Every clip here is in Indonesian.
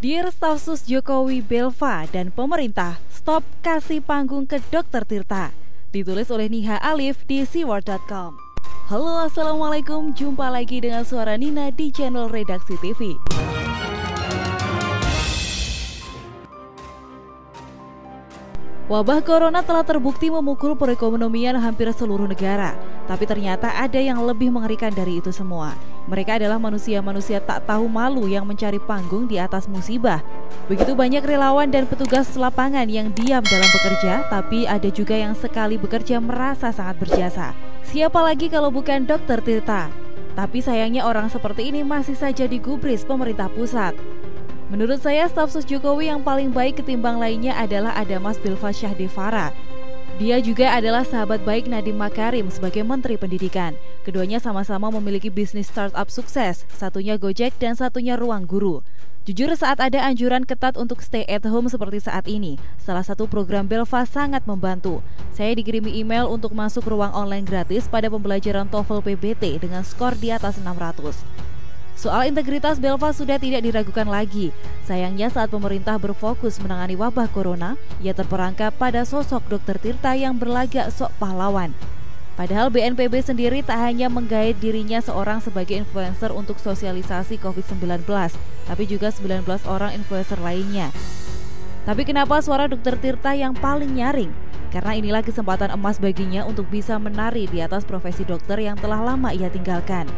Dear Stafsus Jokowi Belva dan pemerintah, stop kasih panggung ke Dr. Tirta. Ditulis oleh Niha Alif di seaworld.com. Halo, assalamualaikum. Jumpa lagi dengan suara Nina di channel Redaksi TV. Wabah corona telah terbukti memukul perekonomian hampir seluruh negara. Tapi ternyata ada yang lebih mengerikan dari itu semua. Mereka adalah manusia-manusia tak tahu malu yang mencari panggung di atas musibah. Begitu banyak relawan dan petugas lapangan yang diam dalam bekerja, tapi ada juga yang sekali bekerja merasa sangat berjasa. Siapa lagi kalau bukan Dr. Tirta? Tapi sayangnya orang seperti ini masih saja digubris pemerintah pusat. Menurut saya, Stafsus Jokowi yang paling baik ketimbang lainnya adalah Adamas Belva Syahdevara. Dia juga adalah sahabat baik Nadiem Makarim sebagai Menteri Pendidikan. Keduanya sama-sama memiliki bisnis startup sukses, satunya Gojek dan satunya Ruang Guru. Jujur, saat ada anjuran ketat untuk stay at home seperti saat ini, salah satu program Belva sangat membantu. Saya dikirimi email untuk masuk ruang online gratis pada pembelajaran TOEFL PBT dengan skor di atas 600. Soal integritas Belva sudah tidak diragukan lagi. Sayangnya saat pemerintah berfokus menangani wabah corona, ia terperangkap pada sosok Dr. Tirta yang berlagak sok pahlawan. Padahal BNPB sendiri tak hanya menggait dirinya seorang sebagai influencer untuk sosialisasi COVID-19, tapi juga 19 orang influencer lainnya. Tapi kenapa suara Dr. Tirta yang paling nyaring? Karena inilah kesempatan emas baginya untuk bisa menari di atas profesi dokter yang telah lama ia tinggalkan.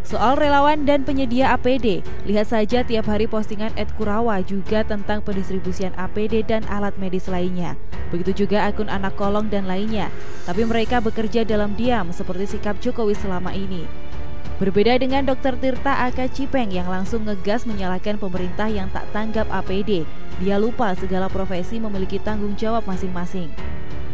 Soal relawan dan penyedia APD, lihat saja tiap hari postingan @Kurawa juga tentang pendistribusian APD dan alat medis lainnya. Begitu juga akun anak kolong dan lainnya. Tapi mereka bekerja dalam diam seperti sikap Jokowi selama ini. Berbeda dengan Dr. Tirta Aka Cipeng yang langsung ngegas menyalahkan pemerintah yang tak tanggap APD. Dia lupa segala profesi memiliki tanggung jawab masing-masing.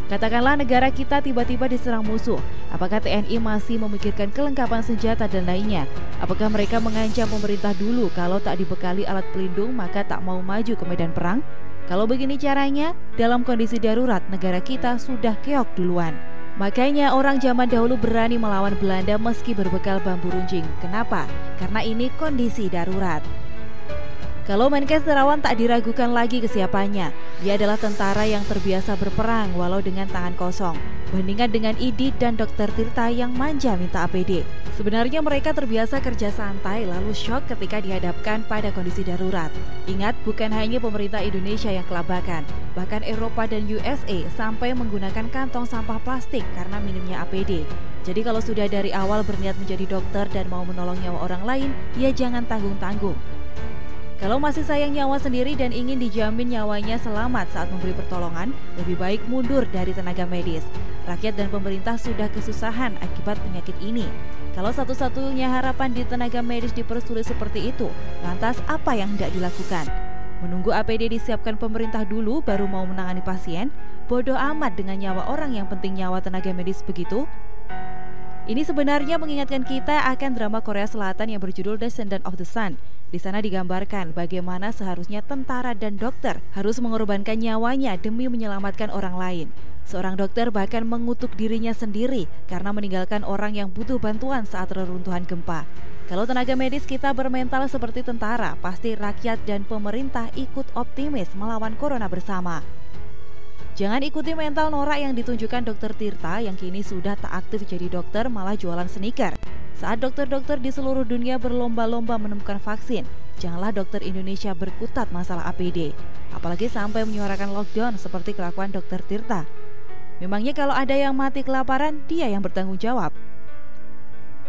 Katakanlah negara kita tiba-tiba diserang musuh. Apakah TNI masih memikirkan kelengkapan senjata dan lainnya? Apakah mereka mengancam pemerintah dulu kalau tak dibekali alat pelindung maka tak mau maju ke medan perang? Kalau begini caranya, dalam kondisi darurat negara kita sudah keok duluan. Makanya orang zaman dahulu berani melawan Belanda meski berbekal bambu runcing. Kenapa? Karena ini kondisi darurat. Kalau Menkes Terawan tak diragukan lagi kesiapannya. Dia adalah tentara yang terbiasa berperang walau dengan tangan kosong. Bandingkan dengan Idi dan Dr. Tirta yang manja minta APD. Sebenarnya mereka terbiasa kerja santai lalu shock ketika dihadapkan pada kondisi darurat. Ingat, bukan hanya pemerintah Indonesia yang kelabakan. Bahkan Eropa dan USA sampai menggunakan kantong sampah plastik karena minimnya APD. Jadi kalau sudah dari awal berniat menjadi dokter dan mau menolong nyawa orang lain, ya jangan tanggung-tanggung. Kalau masih sayang nyawa sendiri dan ingin dijamin nyawanya selamat saat memberi pertolongan, lebih baik mundur dari tenaga medis. Rakyat dan pemerintah sudah kesusahan akibat penyakit ini. Kalau satu-satunya harapan di tenaga medis dipersulit seperti itu, lantas apa yang hendak dilakukan? Menunggu APD disiapkan pemerintah dulu baru mau menangani pasien? Bodoh amat dengan nyawa orang, yang penting nyawa tenaga medis begitu? Ini sebenarnya mengingatkan kita akan drama Korea Selatan yang berjudul Descendant of the Sun. Di sana digambarkan bagaimana seharusnya tentara dan dokter harus mengorbankan nyawanya demi menyelamatkan orang lain. Seorang dokter bahkan mengutuk dirinya sendiri karena meninggalkan orang yang butuh bantuan saat reruntuhan gempa. Kalau tenaga medis kita bermental seperti tentara, pasti rakyat dan pemerintah ikut optimis melawan corona bersama. Jangan ikuti mental norak yang ditunjukkan Dr. Tirta yang kini sudah tak aktif jadi dokter, malah jualan sneaker. Saat dokter-dokter di seluruh dunia berlomba-lomba menemukan vaksin, janganlah dokter Indonesia berkutat masalah APD. Apalagi sampai menyuarakan lockdown seperti kelakuan Dr. Tirta. Memangnya kalau ada yang mati kelaparan, dia yang bertanggung jawab?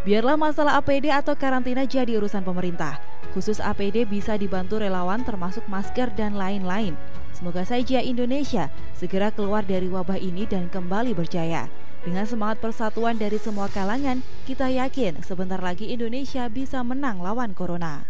Biarlah masalah APD atau karantina jadi urusan pemerintah. Khusus APD bisa dibantu relawan termasuk masker dan lain-lain. Semoga saja Indonesia segera keluar dari wabah ini dan kembali berjaya. Dengan semangat persatuan dari semua kalangan, kita yakin sebentar lagi Indonesia bisa menang lawan corona.